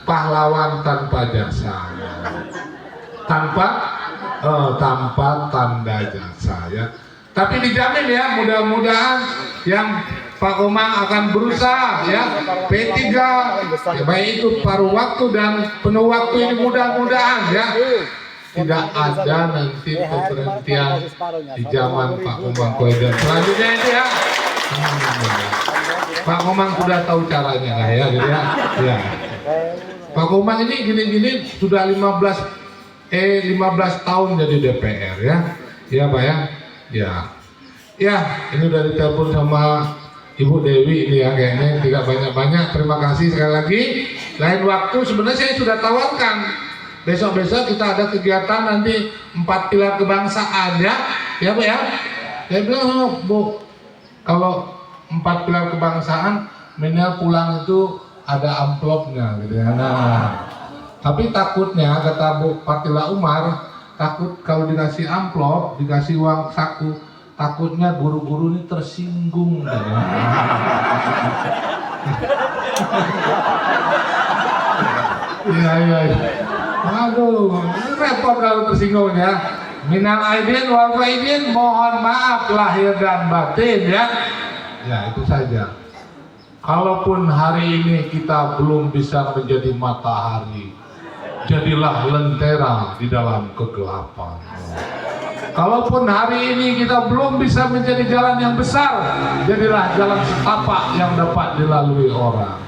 pahlawan tanpa jasa, tanpa tanda jasa ya. Tapi dijamin ya, mudah-mudahan yang Pak Komang akan berusaha ya, P3 ya, baik itu paruh waktu dan penuh waktu ini mudah-mudahan ya tidak ada nanti pemberhentian di zaman Pak Komang Koeder selanjutnya itu ya. Pak Komang sudah tahu caranya lah ya, gitu ya. Ya. Pak Komang ini gini-gini sudah 15 tahun jadi DPR ya. Ya Pak ya. Ya. Ya, ini udah ditelepon sama Ibu Dewi ini ya, kayaknya tidak banyak-banyak. Terima kasih sekali lagi. Lain waktu sebenarnya saya sudah tawarkan. Besok-besok kita ada kegiatan nanti 4 pilar kebangsaan ya. Ya Bu ya. Saya bilang oh, Bu, kalau 4 pilar kebangsaan minimal pulang itu ada amplopnya gitu ya. Nah, tapi takutnya kata Bu Fatila Umar, takut kalau dikasih amplop, dikasih uang saku, takutnya guru-guru ini tersinggung. Iya. Aduh, ini repot kalau tersinggung ya. Minal aidin wal faidin, mohon maaf lahir dan batin ya. Ya itu saja. Kalaupun hari ini kita belum bisa menjadi matahari, jadilah lentera di dalam kegelapan. Kalaupun hari ini kita belum bisa menjadi jalan yang besar, jadilah jalan setapak yang dapat dilalui orang.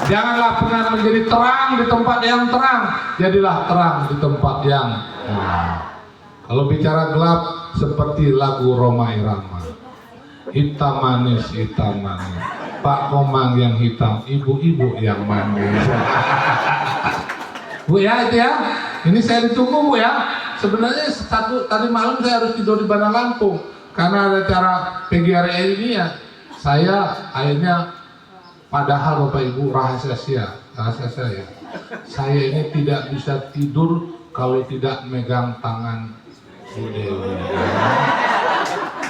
Janganlah pernah menjadi terang di tempat yang terang, jadilah terang di tempat yang terang. Kalau bicara gelap, seperti lagu Rhoma Irama, hitam manis, Pak Komang yang hitam, ibu-ibu yang manis. Bu ya itu ya, ini saya ditunggu Bu ya. Sebenarnya tadi malam saya harus tidur di Bandar Lampung karena ada acara PGRI ini ya. Saya akhirnya, padahal Bapak Ibu rahasia saya, saya ini tidak bisa tidur kalau tidak megang tangan Bu Dewi.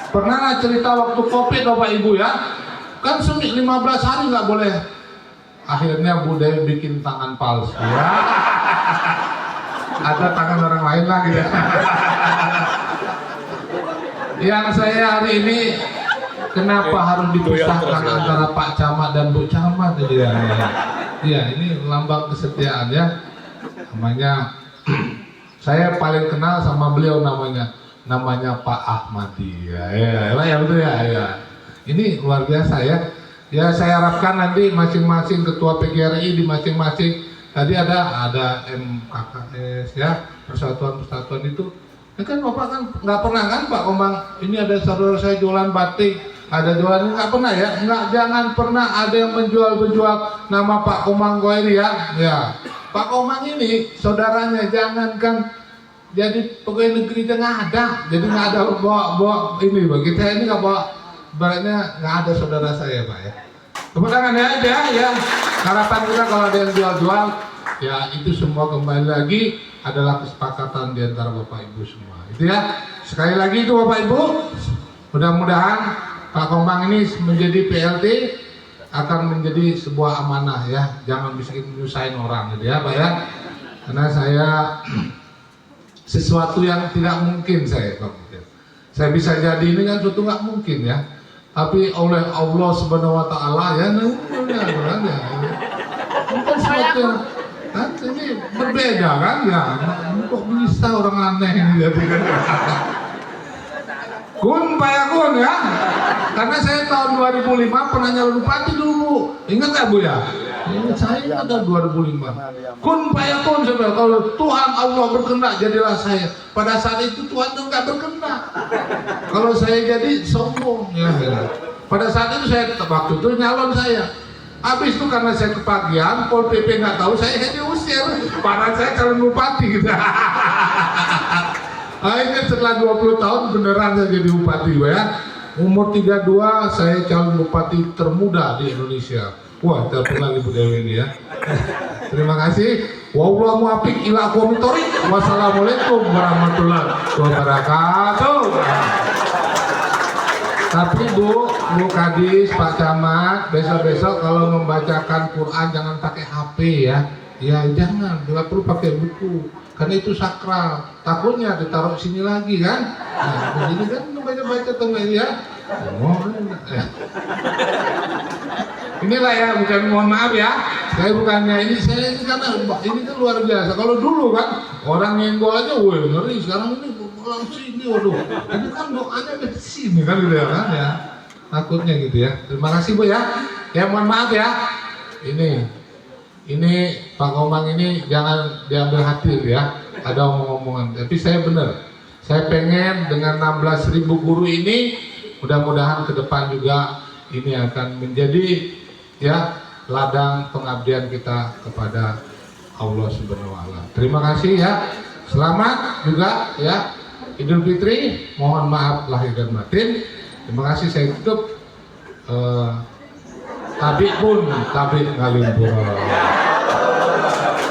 Pernah lah cerita waktu COVID Bapak Ibu ya, kan 15 hari nggak boleh. Akhirnya Bu Dewi bikin tangan palsu ya. Ada tangan orang lain lagi ya. Yang saya hari ini, kenapa harus dipisahkan antara Pak Camat dan Bu Camat ya? Iya, ini lambang kesetiaan ya. Namanya, saya paling kenal sama beliau namanya Pak Ahmadi. Ya betul ya. Ini luar biasa ya. Ya saya harapkan nanti masing-masing ketua PGRI di masing-masing tadi ada MKKS ya, persatuan itu. Ya kan Bapak kan nggak pernah kan Pak Komang, ini ada saudara saya jualan batik, ada jualan, nggak pernah ya, jangan pernah ada yang menjual nama Pak Komang Koeri ya. Ya Pak Komang ini saudaranya jangankan jadi pegawai negeri itu nggak ada, jadi nggak ada bawa ini bagi saya ini nggak bawa, baratnya nggak ada saudara saya Pak ya. Tepuk tangan ya. Harapan kita kalau ada yang jual-jual, ya itu semua kembali lagi adalah kesepakatan di antara Bapak Ibu semua. Itu ya. Sekali lagi itu Bapak Ibu, mudah-mudahan Pak Komang ini menjadi PLT akan menjadi sebuah amanah ya. Jangan bisa menyusahin orang gitu ya Pak ya. Karena saya sesuatu yang tidak mungkin saya bisa jadi ini kan suatu nggak mungkin ya. Tapi oleh Allah Subhanahu Wa Taala ya, namanya bukan sesuatu yang ini berbeda kan ya. Kok bisa orang aneh ini jadi kan? Kun payakun ya. Karena saya tahun 2005 pernah nyalon bupati dulu. Ingat nggak Bu ya? Saya ingat tahun 2005. Kun payakun saudara. Kalau Tuhan Allah berkehendak jadilah saya. Pada saat itu Tuhan itu nggak berkehendak. Kalau saya jadi sombong ya. Pada saat itu saya waktu itu nyalon saya. Habis itu karena saya kepagian, Pol PP nggak tahu, saya diusir. Padahal saya calon bupati gitu. Akhirnya setelah 20 tahun beneran saya jadi bupati ya. Umur 32 saya calon bupati termuda di Indonesia. Wah, terkenal Ibu Dewi ini ya. Terima kasih. Wallahu muwaffiq ila aqwamit thoriq. Wassalamualaikum warahmatullahi wabarakatuh. Tapi Bu Kadis, Pak Camat, besok-besok kalau membacakan Quran jangan pakai HP ya. Ya jangan, nggak perlu pakai buku, karena itu sakral. Takutnya ditaruh sini lagi kan. Nah, begini kan baca-baca teman ya. Inilah ya, bukan mohon maaf ya. Saya bukannya ini, saya ini karena ini kan luar biasa. Kalau dulu kan orang nyenggol aja, woi ngeri. Sekarang ini pulang sini, waduh. Ini kan doanya di sini kan gitu ya kan ya. Takutnya gitu ya. Terima kasih Bu ya. Ya mohon maaf ya. Ini Pak Komang ini jangan diambil hati ya. Ada omong-omongan. Tapi saya benar. Saya pengen dengan 16.000 guru ini, mudah-mudahan ke depan juga ini akan menjadi ya ladang pengabdian kita kepada Allah Subhanahu wa Ta'ala. Terima kasih ya. Selamat juga ya Idul Fitri. Mohon maaf lahir dan batin. Terima kasih, saya tutup. Tabik pun tabik ngalimpura.